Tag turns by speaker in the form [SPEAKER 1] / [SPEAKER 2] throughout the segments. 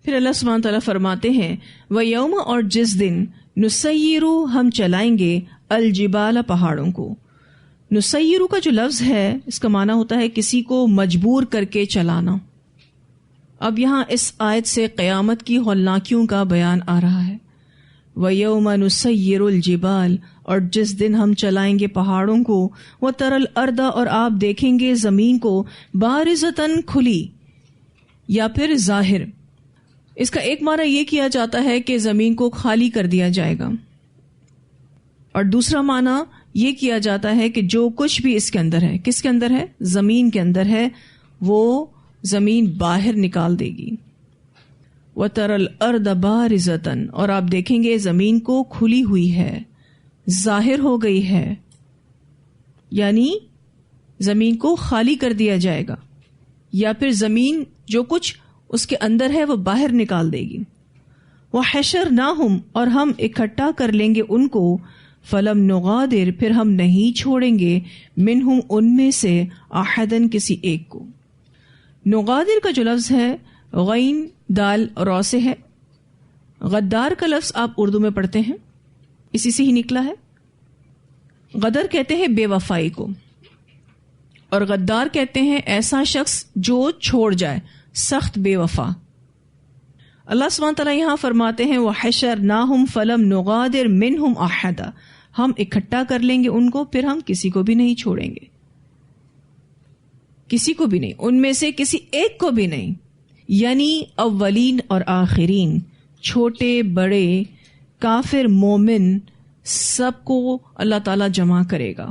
[SPEAKER 1] پھر اللہ سبحانہ تعالیٰ فرماتے ہیں وَيَوْمَ اور جس دن نُسَيِّرُ ہم چلائیں گے الجبال پہاڑوں کو. نسیرو کا جو لفظ ہے اس کا معنی ہوتا ہے کسی کو مجبور کر کے چلانا. اب یہاں اس آیت سے قیامت کی ہولناکیوں کا بیان آ رہا ہے. وَيَوْمَ نُسَيِّرُ الْجِبَالَ اور جس دن ہم چلائیں گے پہاڑوں کو وَتَرَى الْأَرْضَ اور آپ دیکھیں گے زمین کو بارزتاً کھلی یا پھر ظاہر. اس کا ایک معنی یہ کیا جاتا ہے کہ زمین کو خالی کر دیا جائے گا، اور دوسرا معنی یہ کیا جاتا ہے کہ جو کچھ بھی اس کے اندر ہے، کس کے اندر ہے؟ زمین کے اندر ہے، وہ زمین باہر نکال دے گی. وَتَرَى الْأَرْضَ بَارِزَةً اور آپ دیکھیں گے زمین کو کھلی ہوئی ہے، ظاہر ہو گئی ہے، یعنی زمین کو خالی کر دیا جائے گا، یا پھر زمین جو کچھ اس کے اندر ہے وہ باہر نکال دے گی. وَحَشَرْنَاهُمْ اور ہم اکٹھا کر لیں گے ان کو، فَلَمْ نُغَادِرْ پھر ہم نہیں چھوڑیں گے، مِنْهُمْ ان میں سے، أَحَدًا کسی ایک کو. نغادر کا جو لفظ ہے غین دال رو سے ہے. غدار کا لفظ آپ اردو میں پڑھتے ہیں، اسی سے ہی نکلا ہے. غدر کہتے ہیں بے وفائی کو، اور غدار کہتے ہیں ایسا شخص جو چھوڑ جائے، سخت بے وفا. اللہ سبحانہ تعالیٰ یہاں فرماتے ہیں وَحَشَرْنَاهُمْ فَلَمْ نُغَادِرْ مِنْهُمْ أَحَدًا ہم اکٹھا کر لیں گے ان کو، پھر ہم کسی کو بھی نہیں چھوڑیں گے، کسی کو بھی نہیں، ان میں سے کسی ایک کو بھی نہیں. یعنی اولین اور آخرین، چھوٹے بڑے، کافر مومن، سب کو اللہ تعالیٰ جمع کرے گا.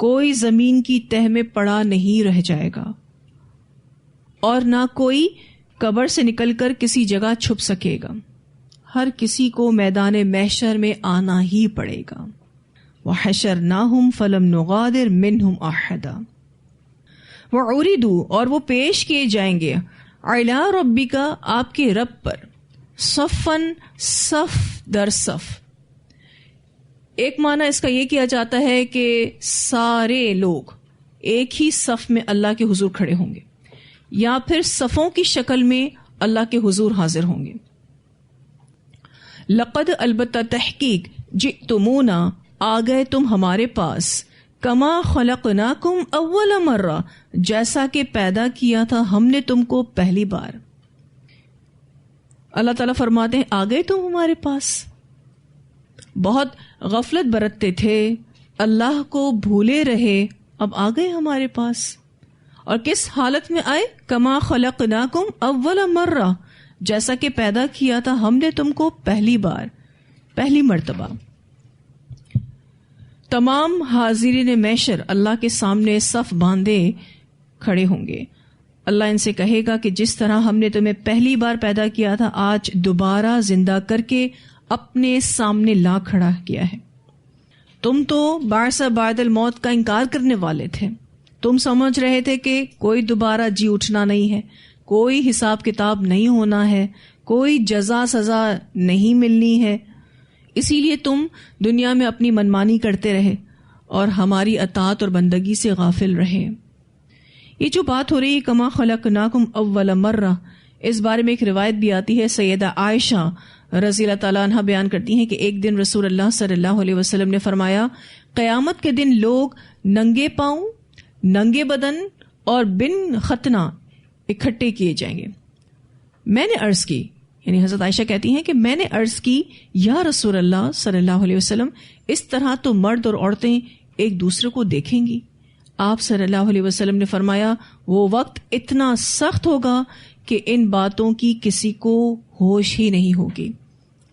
[SPEAKER 1] کوئی زمین کی تہ میں پڑا نہیں رہ جائے گا، اور نہ کوئی قبر سے نکل کر کسی جگہ چھپ سکے گا. ہر کسی کو میدان محشر میں آنا ہی پڑے گا. وَحَشَرْنَاهُمْ فَلَمْ نُغَادِرْ مِنْهُمْ أَحَدًا وَعُرِضُوا اور وہ پیش کیے جائیں گے عَلَىٰ رَبِّكَ آپ کے رب پر، صفاً صف در صف. ایک معنی اس کا یہ کیا جاتا ہے کہ سارے لوگ ایک ہی صف میں اللہ کے حضور کھڑے ہوں گے، یا پھر صفوں کی شکل میں اللہ کے حضور حاضر ہوں گے. لقد البتہ تحقیق جئتمونا آ گئے تم ہمارے پاس، کما خلقناکم اول مرہ جیسا کہ پیدا کیا تھا ہم نے تم کو پہلی بار. اللہ تعالیٰ فرماتے ہیں آ گئے تم ہمارے پاس. بہت غفلت برتتے تھے، اللہ کو بھولے رہے، اب آ گئے ہمارے پاس. اور کس حالت میں آئے؟ کما خلقناکم اول مرہ جیسا کہ پیدا کیا تھا ہم نے تم کو پہلی بار، پہلی مرتبہ. تمام حاضرین محشر اللہ کے سامنے صف باندھے کھڑے ہوں گے. اللہ ان سے کہے گا کہ جس طرح ہم نے تمہیں پہلی بار پیدا کیا تھا آج دوبارہ زندہ کر کے اپنے سامنے لا کھڑا کیا ہے. تم تو بعث بعد الموت کا انکار کرنے والے تھے، تم سمجھ رہے تھے کہ کوئی دوبارہ جی اٹھنا نہیں ہے، کوئی حساب کتاب نہیں ہونا ہے، کوئی جزا سزا نہیں ملنی ہے، اسی لیے تم دنیا میں اپنی منمانی کرتے رہے اور ہماری اطاعت اور بندگی سے غافل رہے. یہ جو بات ہو رہی ہے کما خلقناکم اول مرہ، اس بارے میں ایک روایت بھی آتی ہے. سیدہ عائشہ رضی اللہ تعالیٰ عنہ بیان کرتی ہیں کہ ایک دن رسول اللہ صلی اللہ علیہ وسلم نے فرمایا قیامت کے دن لوگ ننگے پاؤں، ننگے بدن اور بن ختنہ اکٹھے کیے جائیں گے. میں نے عرض کی، یعنی حضرت عائشہ کہتی ہیں کہ میں نے عرض کی یا رسول اللہ صلی اللہ علیہ وسلم اس طرح تو مرد اور عورتیں ایک دوسرے کو دیکھیں گی. آپ صلی اللہ علیہ وسلم نے فرمایا وہ وقت اتنا سخت ہوگا کہ ان باتوں کی کسی کو ہوش ہی نہیں ہوگی.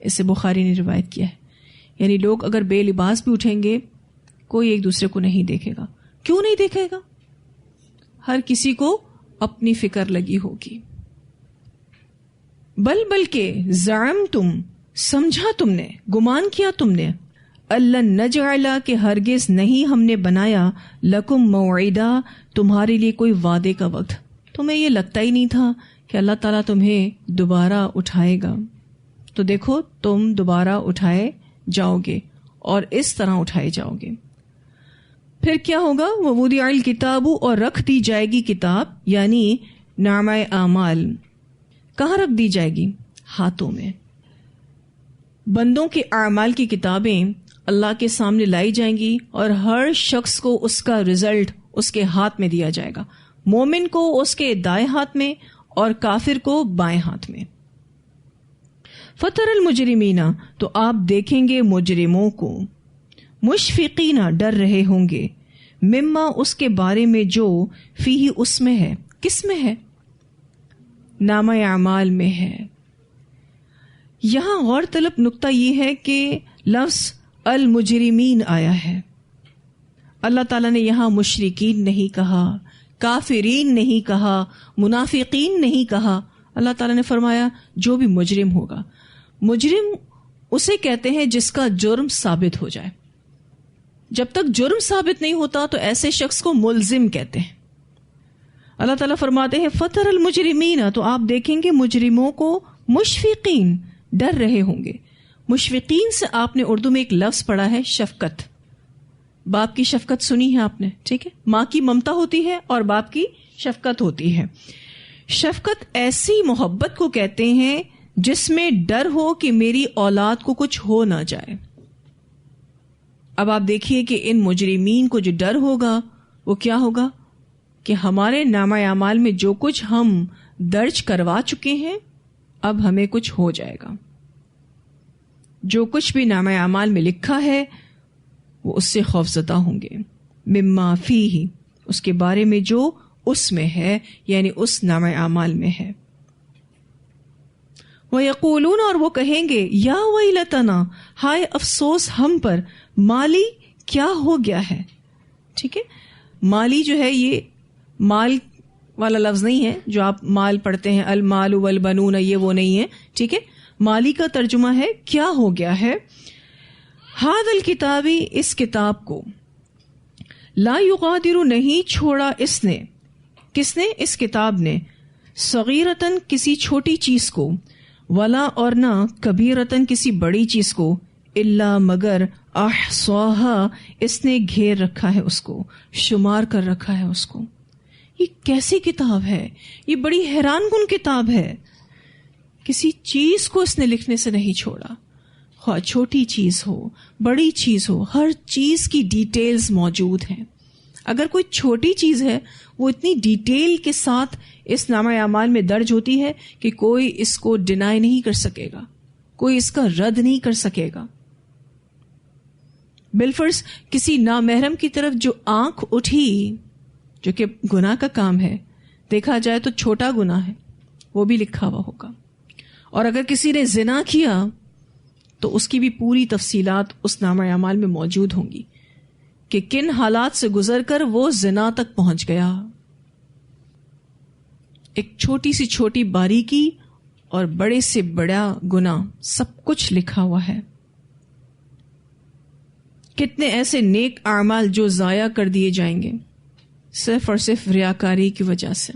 [SPEAKER 1] اس سے بخاری نے روایت کیا ہے. یعنی لوگ اگر بے لباس بھی اٹھیں گے کوئی ایک دوسرے کو نہیں دیکھے گا. کیوں نہیں دیکھے گا؟ ہر کسی کو اپنی فکر لگی ہوگی. بلکہ زعمتم سمجھا تم نے، گمان کیا تم نے، اللہ نجعل کہ ہرگز نہیں ہم نے بنایا لکم موعدا تمہارے لیے کوئی وعدے کا وقت. تمہیں یہ لگتا ہی نہیں تھا کہ اللہ تعالیٰ تمہیں دوبارہ اٹھائے گا. تو دیکھو تم دوبارہ اٹھائے جاؤ گے اور اس طرح اٹھائے جاؤ گے. پھر کیا ہوگا؟ وَوُضِعَ الْكِتَابُ اور رکھ دی جائے گی کتاب، یعنی نامہ اعمال. کہاں رکھ دی جائے گی؟ ہاتھوں میں. بندوں کے اعمال کی کتابیں اللہ کے سامنے لائی جائیں گی اور ہر شخص کو اس کا رزلٹ اس کے ہاتھ میں دیا جائے گا. مومن کو اس کے دائیں ہاتھ میں اور کافر کو بائیں ہاتھ میں. فَتَرَى الْمُجْرِمِينَ تو آپ دیکھیں گے مجرموں کو مشفقین ڈر رہے ہوں گے مما اس کے بارے میں جو فیہ اس میں ہے. کس میں ہے؟ نامہ اعمال میں ہے. یہاں غور طلب نقطہ یہ ہے کہ لفظ المجرمین آیا ہے. اللہ تعالیٰ نے یہاں مشرکین نہیں کہا، کافرین نہیں کہا، منافقین نہیں کہا. اللہ تعالیٰ نے فرمایا جو بھی مجرم ہوگا. مجرم اسے کہتے ہیں جس کا جرم ثابت ہو جائے. جب تک جرم ثابت نہیں ہوتا تو ایسے شخص کو ملزم کہتے ہیں. اللہ تعالیٰ فرماتے ہیں فَتَرَى الْمُجْرِمِينَ تو آپ دیکھیں گے مجرموں کو مشفقین ڈر رہے ہوں گے. مشفقین سے آپ نے اردو میں ایک لفظ پڑھا ہے شفقت. باپ کی شفقت سنی ہے آپ نے، ٹھیک ہے. ماں کی ممتا ہوتی ہے اور باپ کی شفقت ہوتی ہے. شفقت ایسی محبت کو کہتے ہیں جس میں ڈر ہو کہ میری اولاد کو کچھ ہو نہ جائے. اب آپ دیکھیے کہ ان مجرمین کو جو ڈر ہوگا وہ کیا ہوگا کہ ہمارے نامہ اعمال میں جو کچھ ہم درج کروا چکے ہیں اب ہمیں کچھ ہو جائے گا. جو کچھ بھی نامہ اعمال میں لکھا ہے وہ اس سے خوفزدہ ہوں گے. مما فیہ اس کے بارے میں جو اس میں ہے، یعنی اس نامہ اعمال میں ہے. وَيَقُولُونَ اور وہ کہیں گے یا ویلتنا ہائے افسوس ہم پر، مالی کیا ہو گیا ہے. ٹھیک ہے، مالی جو ہے یہ مال والا لفظ نہیں ہے جو آپ مال پڑھتے ہیں المال والبنون، یہ وہ نہیں ہے. ٹھیک ہے، مالی کا ترجمہ ہے کیا ہو گیا ہے. ھذا الکتاب اس کتاب کو، لا یغادر نہیں چھوڑا اس نے، کس نے؟ اس کتاب نے، صغیرتن کسی چھوٹی چیز کو، ولا اور نہ کبیرتن کسی بڑی چیز کو، الا مگر احصاها اس نے گھیر رکھا ہے، اس کو شمار کر رکھا ہے اس کو. یہ کیسی کتاب ہے؟ یہ بڑی حیران کن کتاب ہے. کسی چیز کو اس نے لکھنے سے نہیں چھوڑا، خواہ چھوٹی چیز ہو بڑی چیز ہو، ہر چیز کی ڈیٹیلز موجود ہیں. اگر کوئی چھوٹی چیز ہے وہ اتنی ڈیٹیل کے ساتھ اس نامہ اعمال میں درج ہوتی ہے کہ کوئی اس کو ڈینائی نہیں کر سکے گا، کوئی اس کا رد نہیں کر سکے گا. بالفرض کسی نامحرم کی طرف جو آنکھ اٹھی، جو کہ گناہ کا کام ہے، دیکھا جائے تو چھوٹا گناہ ہے، وہ بھی لکھا ہوا ہوگا. اور اگر کسی نے زنا کیا تو اس کی بھی پوری تفصیلات اس نامہ اعمال میں موجود ہوں گی کہ کن حالات سے گزر کر وہ زنا تک پہنچ گیا. ایک چھوٹی سی چھوٹی باریکی اور بڑے سے بڑا گناہ سب کچھ لکھا ہوا ہے. کتنے ایسے نیک اعمال جو ضائع کر دیے جائیں گے صرف اور صرف ریاکاری کی وجہ سے.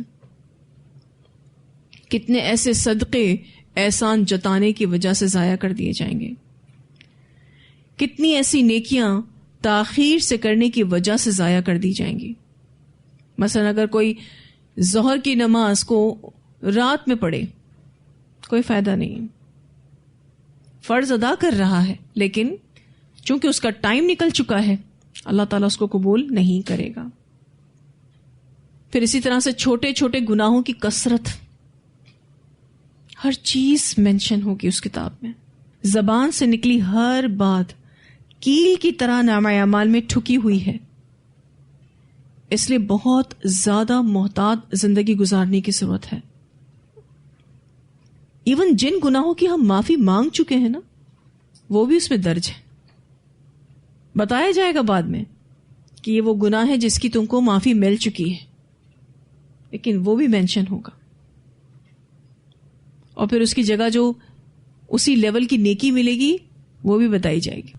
[SPEAKER 1] کتنے ایسے صدقے احسان جتانے کی وجہ سے ضائع کر دیے جائیں گے. کتنی ایسی نیکیاں تاخیر سے کرنے کی وجہ سے ضائع کر دی جائیں گی. مثلا اگر کوئی ظہر کی نماز کو رات میں پڑھے، کوئی فائدہ نہیں، فرض ادا کر رہا ہے لیکن چونکہ اس کا ٹائم نکل چکا ہے اللہ تعالیٰ اس کو قبول نہیں کرے گا. پھر اسی طرح سے چھوٹے چھوٹے گناہوں کی کثرت، ہر چیز مینشن ہوگی اس کتاب میں. زبان سے نکلی ہر بات کیل کی طرح نامہ اعمال میں ٹھکی ہوئی ہے. اس لیے بہت زیادہ محتاط زندگی گزارنے کی ضرورت ہے. ایون جن گناہوں کی ہم معافی مانگ چکے ہیں نا وہ بھی اس میں درج ہے. بتایا جائے گا بعد میں کہ یہ وہ گناہ ہے جس کی تم کو معافی مل چکی ہے، لیکن وہ بھی مینشن ہوگا. اور پھر اس کی جگہ جو اسی لیول کی نیکی ملے گی وہ بھی بتائی جائے گی.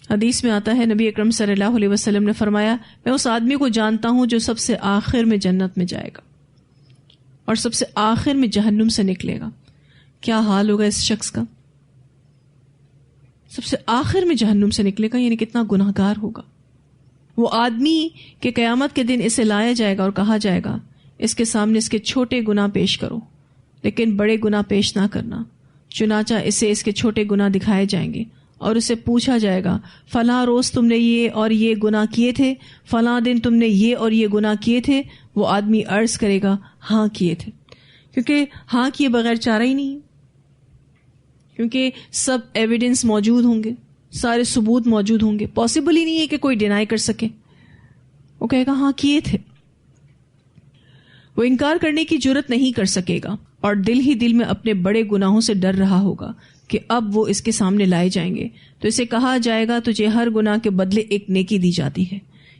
[SPEAKER 1] حدیث میں آتا ہے نبی اکرم صلی اللہ علیہ وسلم نے فرمایا میں اس آدمی کو جانتا ہوں جو سب سے آخر میں جنت میں جائے گا اور سب سے آخر میں جہنم سے نکلے گا. کیا حال ہوگا اس شخص کا؟ سب سے آخر میں جہنم سے نکلے گا، یعنی کتنا گناہ گار ہوگا. وہ آدمی کہ قیامت کے دن اسے لایا جائے گا اور کہا جائے گا اس کے سامنے اس کے چھوٹے گناہ پیش کرو، لیکن بڑے گناہ پیش نہ کرنا. چنانچہ اسے اس کے چھوٹے گناہ دکھائے جائیں گے اور اسے پوچھا جائے گا فلاں روز تم نے یہ اور یہ گناہ کیے تھے, فلاں دن تم نے یہ اور یہ گناہ کیے تھے. وہ آدمی عرض کرے گا ہاں کیے تھے, کیونکہ ہاں کیے بغیر چارہ ہی نہیں, کیونکہ سب ایویڈنس موجود ہوں گے, سارے ثبوت موجود ہوں گے. پاسبل ہی نہیں ہے کہ کوئی ڈینائی کر سکے. وہ کہے گا ہاں کیے تھے. وہ انکار کرنے کی جرت نہیں کر سکے گا اور دل ہی دل میں اپنے بڑے گناہوں سے ڈر رہا ہوگا کہ اب وہ اس کے سامنے لائے جائیں گے. تو اسے کہا جائے گا تجھے ہر گناہ کے بدلے ایک نیکی دی جاتی ہے,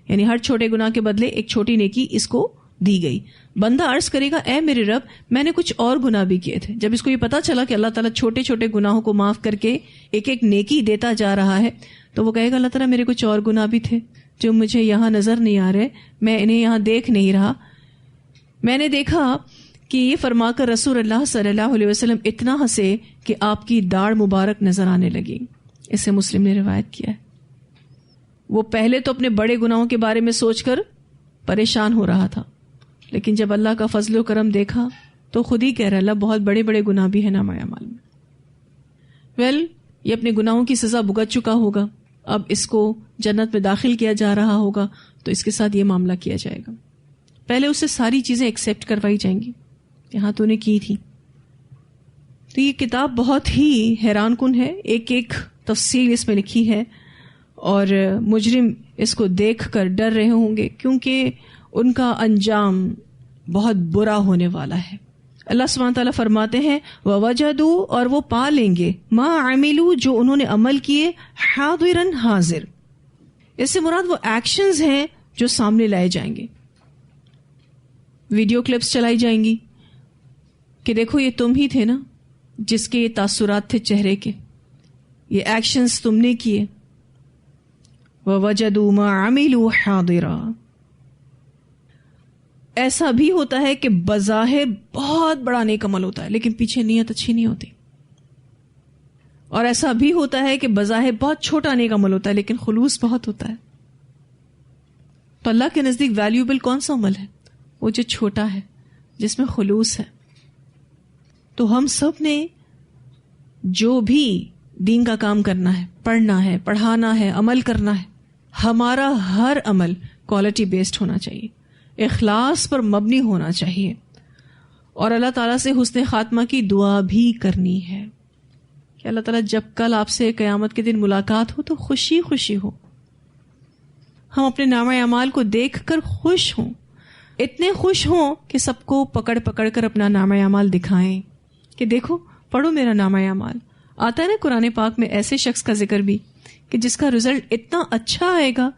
[SPEAKER 1] یعنی ہر چھوٹے گناہ کے بدلے ایک چھوٹی نیکی اس کو دی گئی. بندہ عرض کرے گا اے میرے رب میں نے کچھ اور گناہ بھی کیے تھے. جب اس کو یہ پتا چلا کہ اللہ تعالیٰ چھوٹے چھوٹے گناہوں کو معاف کر کے ایک ایک نیکی دیتا جا رہا ہے, تو وہ کہے گا اللہ تعالیٰ میرے کچھ اور گناہ بھی تھے جو مجھے یہاں نظر نہیں آ رہے, میں انہیں یہاں دیکھ نہیں رہا. میں نے دیکھا کہ یہ فرما کر رسول اللہ صلی اللہ علیہ وسلم اتنا ہنسے کہ آپ کی داڑھ مبارک نظر آنے لگی. اسے مسلم نے روایت کیا ہے. وہ پہلے تو اپنے بڑے گناہوں کے بارے میں سوچ کر پریشان ہو رہا تھا, لیکن جب اللہ کا فضل و کرم دیکھا تو خود ہی کہہ رہا اللہ بہت بڑے بڑے گناہ بھی ہیں نامہ اعمال میں. یہ اپنے گناہوں کی سزا بھگت چکا ہوگا, اب اس کو جنت میں داخل کیا جا رہا ہوگا, تو اس کے ساتھ یہ معاملہ کیا جائے گا. پہلے اسے ساری چیزیں ایکسیپٹ کروائی جائیں گی, یہاں تو نے کی تھی. تو یہ کتاب بہت ہی حیران کن ہے, ایک ایک تفصیل اس میں لکھی ہے, اور مجرم اس کو دیکھ کر ڈر رہے ہوں گے کیونکہ ان کا انجام بہت برا ہونے والا ہے. اللہ سبحانہ تعالیٰ فرماتے ہیں وَوَجَدُوا, اور وہ پا لیں گے مَا عَمِلُوا, جو انہوں نے عمل کیے, حاضراً, حاضر. اس سے مراد وہ ایکشنز ہیں جو سامنے لائے جائیں گے. ویڈیو کلپس چلائی جائیں گی کہ دیکھو یہ تم ہی تھے نا جس کے یہ تاثرات تھے چہرے کے, یہ ایکشنز تم نے کیے. وَوَجَدُوا مَا عَمِلُوا حَاضِرًا. ایسا بھی ہوتا ہے کہ بظاہر بہت بڑا نیک عمل ہوتا ہے لیکن پیچھے نیت اچھی نہیں ہوتی, اور ایسا بھی ہوتا ہے کہ بظاہر بہت چھوٹا نیک عمل ہوتا ہے لیکن خلوص بہت ہوتا ہے. تو اللہ کے نزدیک ویلیوبل کون سا عمل ہے؟ وہ جو چھوٹا ہے, جس میں خلوص ہے. تو ہم سب نے جو بھی دین کا کام کرنا ہے, پڑھنا ہے, پڑھانا ہے, عمل کرنا ہے, ہمارا ہر عمل کوالٹی بیسڈ ہونا چاہیے, اخلاص پر مبنی ہونا چاہیے, اور اللہ تعالیٰ سے حسن خاتمہ کی دعا بھی کرنی ہے کہ اللہ تعالیٰ جب کل آپ سے قیامت کے دن ملاقات ہو تو خوشی خوشی ہو, ہم اپنے نامہ اعمال کو دیکھ کر خوش ہوں, اتنے خوش ہوں کہ سب کو پکڑ پکڑ کر اپنا نامہ اعمال دکھائیں کہ دیکھو پڑھو میرا نامہ اعمال. آتا ہے نا قرآن پاک میں ایسے شخص کا ذکر بھی کہ جس کا رزلٹ اتنا اچھا آئے گا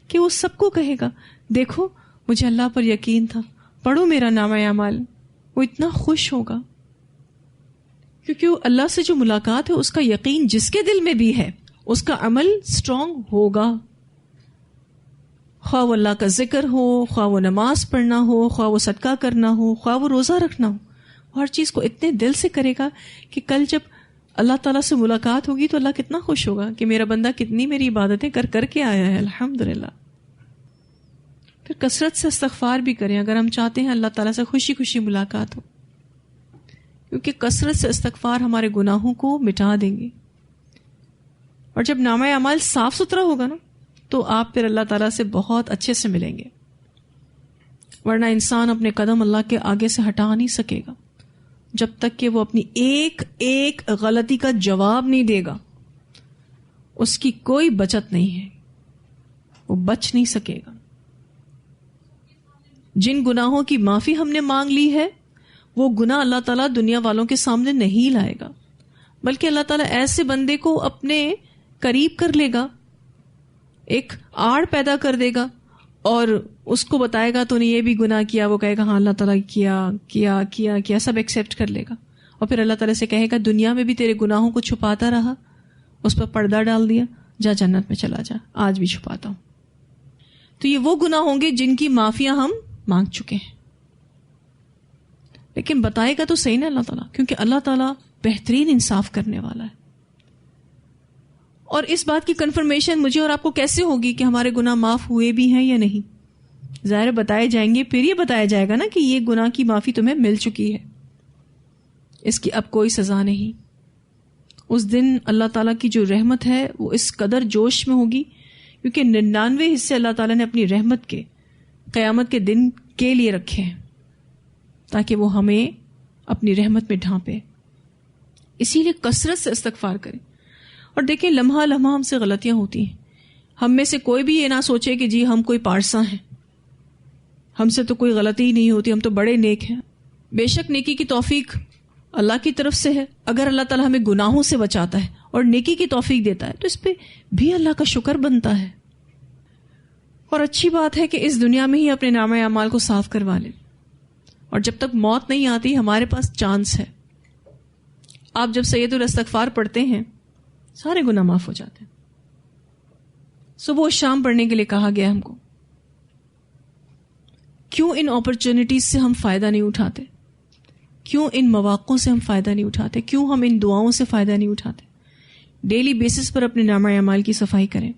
[SPEAKER 1] کہ وہ سب کو کہے گا دیکھو مجھے اللہ پر یقین تھا, پڑھو میرا نامہ اعمال. وہ اتنا خوش ہوگا کیونکہ وہ اللہ سے جو ملاقات ہے اس کا یقین جس کے دل میں بھی ہے اس کا عمل سٹرونگ ہوگا. خواہ وہ اللہ کا ذکر ہو, خواہ وہ نماز پڑھنا ہو, خواہ وہ صدقہ کرنا ہو, خواہ وہ روزہ رکھنا ہو, ہر چیز کو اتنے دل سے کرے گا کہ کل جب اللہ تعالیٰ سے ملاقات ہوگی تو اللہ کتنا خوش ہوگا کہ میرا بندہ کتنی میری عبادتیں کر کر کے آیا ہے, الحمدللہ. پھر کثرت سے استغفار بھی کریں اگر ہم چاہتے ہیں اللہ تعالیٰ سے خوشی خوشی ملاقات ہو, کیونکہ کثرت سے استغفار ہمارے گناہوں کو مٹا دیں گے. اور جب نامہ اعمال صاف ستھرا ہوگا نا تو آپ پھر اللہ تعالیٰ سے بہت اچھے سے ملیں گے, ورنہ انسان اپنے قدم اللہ کے آگے سے ہٹا نہیں سکے گا جب تک کہ وہ اپنی ایک ایک غلطی کا جواب نہیں دے گا. اس کی کوئی بچت نہیں ہے, وہ بچ نہیں سکے گا. جن گناہوں کی معافی ہم نے مانگ لی ہے وہ گناہ اللہ تعالیٰ دنیا والوں کے سامنے نہیں لائے گا, بلکہ اللہ تعالیٰ ایسے بندے کو اپنے قریب کر لے گا, ایک آڑ پیدا کر دے گا اور اس کو بتائے گا تو نے یہ بھی گناہ کیا. وہ کہے گا ہاں اللہ تعالیٰ کیا کیا کیا کیا, سب ایکسیپٹ کر لے گا. اور پھر اللہ تعالیٰ سے کہے گا دنیا میں بھی تیرے گناہوں کو چھپاتا رہا, اس پر پردہ ڈال دیا, جا جنت میں چلا جا, آج بھی چھپاتا ہوں. تو یہ وہ گناہ ہوں گے جن کی معافیاں ہم مانگ چکے ہیں, لیکن بتائے گا تو صحیح نا اللہ تعالیٰ, کیونکہ اللہ تعالیٰ بہترین انصاف کرنے والا ہے. اور اس بات کی کنفرمیشن مجھے اور آپ کو کیسے ہوگی کہ ہمارے گناہ معاف ہوئے بھی ہیں یا نہیں؟ ظاہر بتائے جائیں گے, پھر یہ بتایا جائے گا نا کہ یہ گناہ کی معافی تمہیں مل چکی ہے. اس کی اب کوئی سزا نہیں. اس دن اللہ تعالیٰ کی جو رحمت ہے وہ اس قدر جوش میں ہوگی کیونکہ 99 حصے اللہ تعالیٰ نے اپنی رحمت کے قیامت کے دن کے لیے رکھے ہیں تاکہ وہ ہمیں اپنی رحمت میں ڈھانپے. اسی لیے کثرت سے استغفار کریں. اور دیکھیں لمحہ لمحہ ہم سے غلطیاں ہوتی ہیں. ہم میں سے کوئی بھی یہ نہ سوچے کہ جی ہم کوئی پارسا ہیں, ہم سے تو کوئی غلطی ہی نہیں ہوتی, ہم تو بڑے نیک ہیں. بے شک نیکی کی توفیق اللہ کی طرف سے ہے. اگر اللہ تعالیٰ ہمیں گناہوں سے بچاتا ہے اور نیکی کی توفیق دیتا ہے تو اس پہ بھی اللہ کا شکر بنتا ہے. اور اچھی بات ہے کہ اس دنیا میں ہی اپنے نامہ اعمال کو صاف کروا لیں, اور جب تک موت نہیں آتی ہمارے پاس چانس ہے. آپ جب سید الاستغفار پڑھتے ہیں سارے گناہ معاف ہو جاتے ہیں. صبح و شام پڑھنے کے لیے کہا گیا ہم کو. کیوں ان اپرچونٹیز سے ہم فائدہ نہیں اٹھاتے؟ کیوں ان مواقعوں سے ہم فائدہ نہیں اٹھاتے؟ کیوں ہم ان دعاؤں سے فائدہ نہیں اٹھاتے؟ ڈیلی بیسس پر اپنے نامہ اعمال کی صفائی کریں.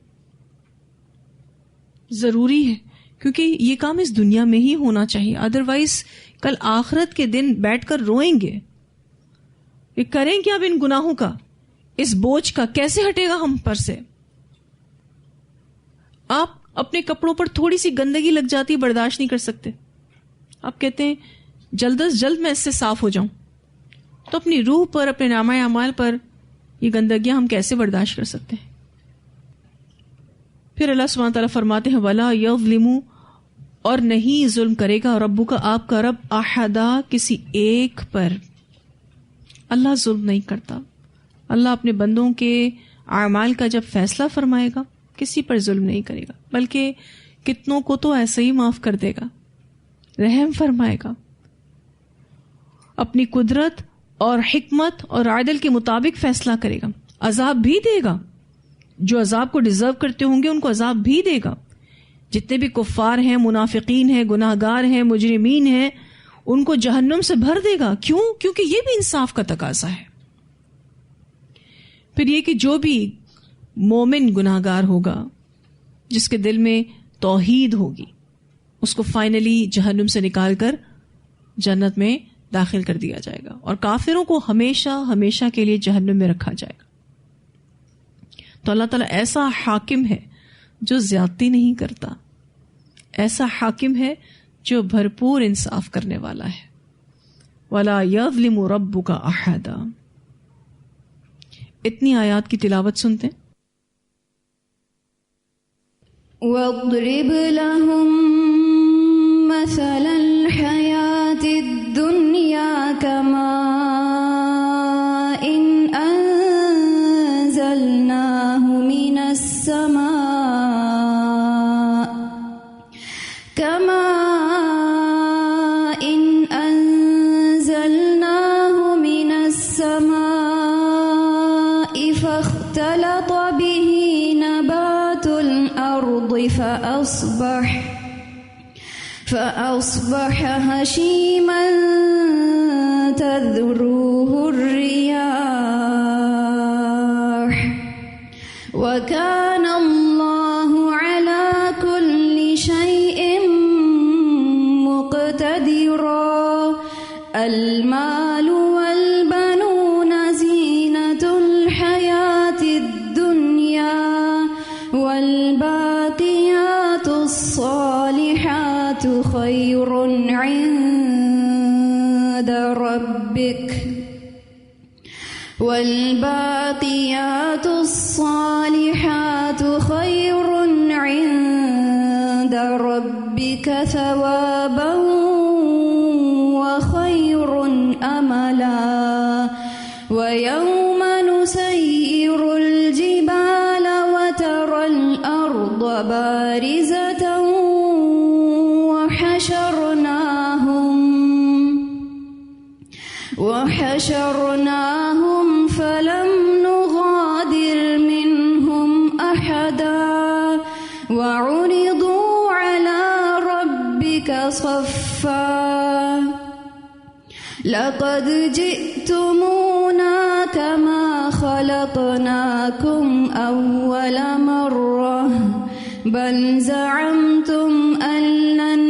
[SPEAKER 1] ضروری ہے کیونکہ یہ کام اس دنیا میں ہی ہونا چاہیے, ادروائز کل آخرت کے دن بیٹھ کر روئیں گے. یہ کریں کیا اب ان گناہوں کا, اس بوجھ کا کیسے ہٹے گا ہم پر سے؟ آپ اپنے کپڑوں پر تھوڑی سی گندگی لگ جاتی برداشت نہیں کر سکتے. آپ کہتے ہیں جلد از جلد میں اس سے صاف ہو جاؤں. تو اپنی روح پر, اپنے نامہ اعمال پر یہ گندگیاں ہم کیسے برداشت کر سکتے ہیں؟ پھر اللہ سبحانہ تعالیٰ فرماتے ہیں وَلَا يَظْلِمُ, اور نہیں ظلم کرے گا ربک, آپ کا رب, احدا, کسی ایک پر. اللہ ظلم نہیں کرتا. اللہ اپنے بندوں کے اعمال کا جب فیصلہ فرمائے گا کسی پر ظلم نہیں کرے گا, بلکہ کتنوں کو تو ایسے ہی معاف کر دے گا, رحم فرمائے گا. اپنی قدرت اور حکمت اور عدل کے مطابق فیصلہ کرے گا. عذاب بھی دے گا, جو عذاب کو ڈیزرو کرتے ہوں گے ان کو عذاب بھی دے گا. جتنے بھی کفار ہیں, منافقین ہیں, گناہ گار ہیں, مجرمین ہیں, ان کو جہنم سے بھر دے گا. کیوں؟ کیونکہ یہ بھی انصاف کا تقاضا ہے. پھر یہ کہ جو بھی مومن گناہ گار ہوگا, جس کے دل میں توحید ہوگی, اس کو فائنلی جہنم سے نکال کر جنت میں داخل کر دیا جائے گا, اور کافروں کو ہمیشہ ہمیشہ کے لیے جہنم میں رکھا جائے گا. تو اللہ تعالیٰ ایسا حاکم ہے جو زیادتی نہیں کرتا, ایسا حاکم ہے جو بھرپور انصاف کرنے والا ہے. وَلَا يَظْلِمُ رَبُّكَ أَحَدًا. اتنی آیات کی تلاوت سنتے ہیں.
[SPEAKER 2] وَاضْرِبْ لَهُم مَّثَلَ الْحَيَاةِ الدُّنْيَا كَمَاءٍ أَنزَلْنَاهُ مِنَ السَّمَاءِ فَاخْتَلَطَ بِهِ نَبَاتُ الْأَرْضِ فأصبح هشيما تذروه الرياح وكان الله على كل شيء مقتدرا. المال والبنون زينة الحياة الدنيا والباقيات الصالحات خير عند ربك والباقيات الصالحات خير عند ربك ثوابا وخير أملا. ويوم نسير الجبال وترى الأرض بارزة وحشرناهم فلم نغادر منهم أحدا وعرضوا على ربك صفا لقد جئتمونا كما خلقناكم أول مرة بل زعمتم أن لن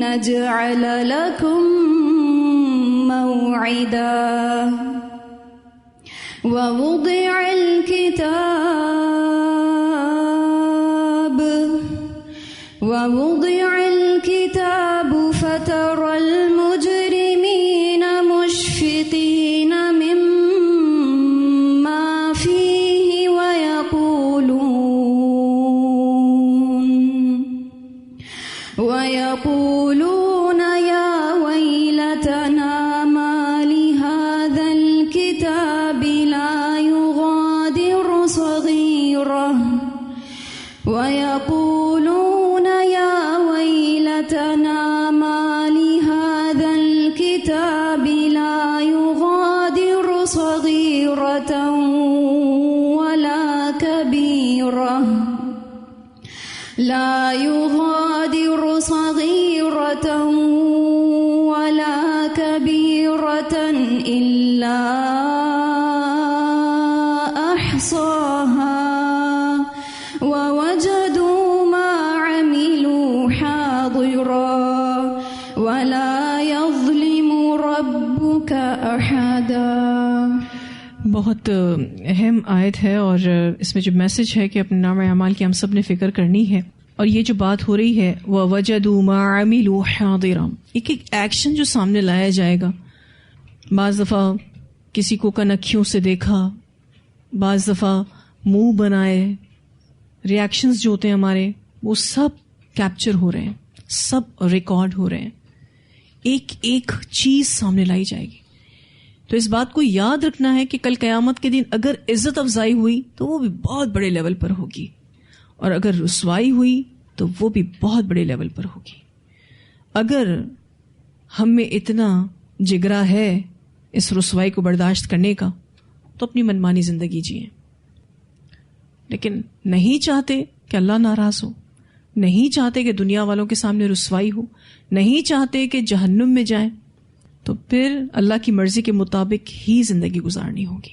[SPEAKER 2] نجعل لكم موعدا. قاعدا ووضع الكتاب فترى المجرمين مشفقين مما فيه ويقولون يا ويلتنا ما لهذا الكتاب لا يغادر صغيرة ويقولون يا ويلتنا ما لهذا الكتاب لا يغادر صغيرة ولا كبيرة إلا أحصاها ووجدوا ما عملوا حاضرا ولا يظلم ربك أحدا.
[SPEAKER 1] بہت اہم آیت ہے اور اس میں جو میسج ہے کہ اپنے نام اعمال کی ہم سب نے فکر کرنی ہے. اور یہ جو بات ہو رہی ہے وَوَجَدُوا مَا عَمِلُوا حَاضِرًا، ایک ایکشن جو سامنے لایا جائے گا. بعض دفعہ کسی کو کنکھیوں سے دیکھا، بعض دفعہ منہ بنائے، ریاکشنز جو ہوتے ہیں ہمارے وہ سب کیپچر ہو رہے ہیں، سب ریکارڈ ہو رہے ہیں، ایک ایک چیز سامنے لائی جائے گی. تو اس بات کو یاد رکھنا ہے کہ کل قیامت کے دن اگر عزت افزائی ہوئی تو وہ بھی بہت بڑے لیول پر ہوگی، اور اگر رسوائی ہوئی تو وہ بھی بہت بڑے لیول پر ہوگی. اگر ہم میں اتنا جگرا ہے اس رسوائی کو برداشت کرنے کا تو اپنی منمانی زندگی جئیں، لیکن نہیں چاہتے کہ اللہ ناراض ہو، نہیں چاہتے کہ دنیا والوں کے سامنے رسوائی ہو، نہیں چاہتے کہ جہنم میں جائیں، تو پھر اللہ کی مرضی کے مطابق ہی زندگی گزارنی ہوگی.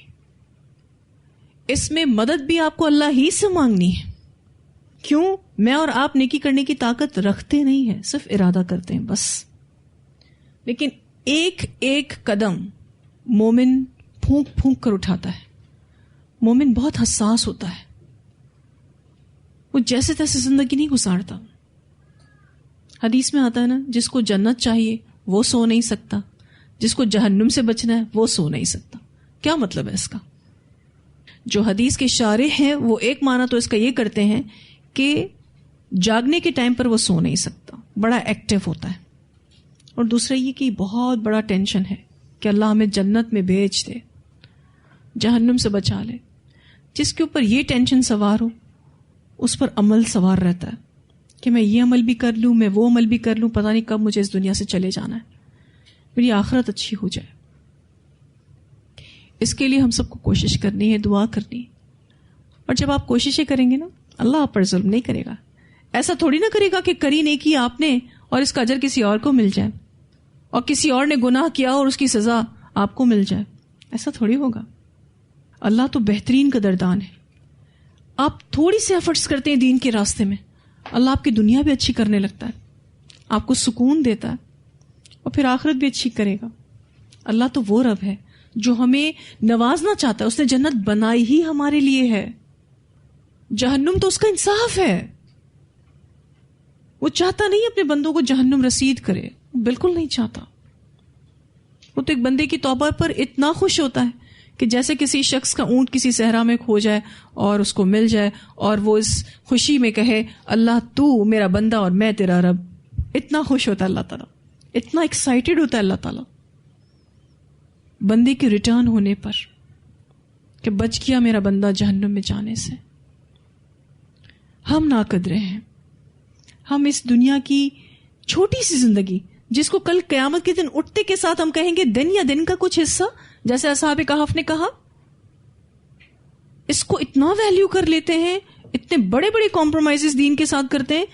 [SPEAKER 1] اس میں مدد بھی آپ کو اللہ ہی سے مانگنی ہے. کیوں؟ میں اور آپ نیکی کرنے کی طاقت رکھتے نہیں ہیں، صرف ارادہ کرتے ہیں بس. لیکن ایک ایک قدم مومن پھونک پھونک کر اٹھاتا ہے. مومن بہت حساس ہوتا ہے، وہ جیسے تیسے زندگی نہیں گزارتا. حدیث میں آتا ہے نا، جس کو جنت چاہیے وہ سو نہیں سکتا، جس کو جہنم سے بچنا ہے وہ سو نہیں سکتا. کیا مطلب ہے اس کا؟ جو حدیث کے شارح ہیں وہ ایک معنی تو اس کا یہ کرتے ہیں کہ جاگنے کے ٹائم پر وہ سو نہیں سکتا، بڑا ایکٹیو ہوتا ہے. اور دوسرا یہ کہ بہت بڑا ٹینشن ہے کہ اللہ ہمیں جنت میں بھیج دے، جہنم سے بچا لے. جس کے اوپر یہ ٹینشن سوار ہو اس پر عمل سوار رہتا ہے کہ میں یہ عمل بھی کر لوں، میں وہ عمل بھی کر لوں، پتہ نہیں کب مجھے اس دنیا سے چلے جانا ہے، میری آخرت اچھی ہو جائے. اس کے لیے ہم سب کو کوشش کرنی ہے، دعا کرنی. اور جب آپ کوششیں کریں گے نا، اللہ آپ پر ظلم نہیں کرے گا. ایسا تھوڑی نہ کرے گا کہ کری نیکی آپ نے اور اس کا اجر کسی اور کو مل جائے، اور کسی اور نے گناہ کیا اور اس کی سزا آپ کو مل جائے. ایسا تھوڑی ہوگا. اللہ تو بہترین قدردان ہے. آپ تھوڑی سی ایفرٹس کرتے ہیں دین کے راستے میں، اللہ آپ کی دنیا بھی اچھی کرنے لگتا ہے، آپ کو سکون دیتا ہے، اور پھر آخرت بھی اچھی کرے گا. اللہ تو وہ رب ہے جو ہمیں نوازنا چاہتا ہے. اس نے جنت بنائی ہی ہمارے لیے ہے. جہنم تو اس کا انصاف ہے. وہ چاہتا نہیں اپنے بندوں کو جہنم رسید کرے، بالکل نہیں چاہتا. وہ تو ایک بندے کی توبہ پر اتنا خوش ہوتا ہے کہ جیسے کسی شخص کا اونٹ کسی صحرا میں کھو جائے اور اس کو مل جائے، اور وہ اس خوشی میں کہے اللہ تو میرا بندہ اور میں تیرا رب. اتنا خوش ہوتا ہے اللہ تعالیٰ، اتنا ایکسائٹیڈ ہوتا ہے اللہ تعالیٰ بندے کے ریٹرن ہونے پر کہ بچ گیا میرا بندہ جہنم میں جانے سے. ہم ناقدرے ہیں. ہم اس دنیا کی چھوٹی سی زندگی جس کو کل قیامت کے دن اٹھتے کے ساتھ ہم کہیں گے دن یا دن کا کچھ حصہ، جیسے اصحاب کہف نے کہا، اس کو اتنا ویلیو کر لیتے ہیں، اتنے بڑے بڑے کمپرومائزز دین کے ساتھ کرتے ہیں،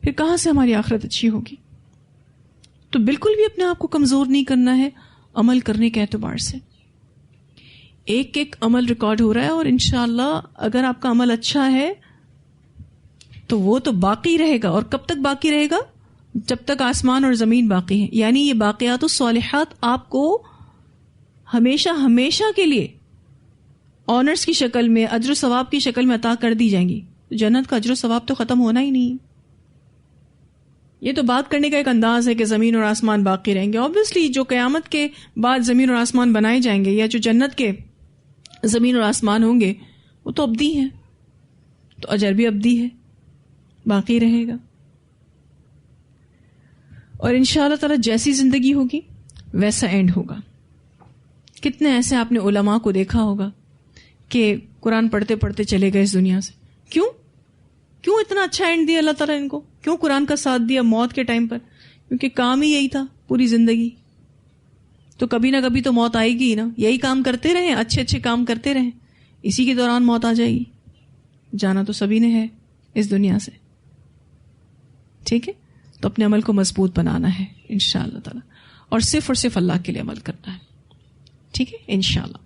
[SPEAKER 1] پھر کہاں سے ہماری آخرت اچھی ہوگی؟ تو بالکل بھی اپنے آپ کو کمزور نہیں کرنا ہے عمل کرنے کے اعتبار سے. ایک ایک عمل ریکارڈ ہو رہا ہے، اور انشاءاللہ اگر آپ کا عمل اچھا ہے تو وہ تو باقی رہے گا. اور کب تک باقی رہے گا؟ جب تک آسمان اور زمین باقی ہیں. یعنی یہ باقیات الصالحات آپ کو ہمیشہ ہمیشہ کے لیے آنرز کی شکل میں، اجر و ثواب کی شکل میں عطا کر دی جائیں گی. جنت کا اجر و ثواب تو ختم ہونا ہی نہیں. یہ تو بات کرنے کا ایک انداز ہے کہ زمین اور آسمان باقی رہیں گے. obviously جو قیامت کے بعد زمین اور آسمان بنائے جائیں گے، یا جو جنت کے زمین اور آسمان ہوں گے، وہ تو ابدی ہیں، تو اجر بھی ابدی ہے، باقی رہے گا. اور انشاءاللہ تعالی جیسی زندگی ہوگی ویسا اینڈ ہوگا. کتنے ایسے آپ نے علماء کو دیکھا ہوگا کہ قرآن پڑھتے پڑھتے چلے گئے اس دنیا سے. کیوں اتنا اچھا اینڈ دیا اللہ تعالیٰ ان کو؟ کیوں قرآن کا ساتھ دیا موت کے ٹائم پر؟ کیونکہ کام ہی یہی تھا پوری زندگی. تو کبھی نہ کبھی تو موت آئے گی نا. یہی کام کرتے رہیں، اچھے اچھے کام کرتے رہیں، اسی کے دوران موت آ جائے گی. جانا تو سبھی نے ہے اس دنیا سے. ٹھیک ہے، تو اپنے عمل کو مضبوط بنانا ہے انشاءاللہ تعالی، اور صرف اللہ کے لیے عمل کرنا ہے. ٹھیک ہے انشاءاللہ.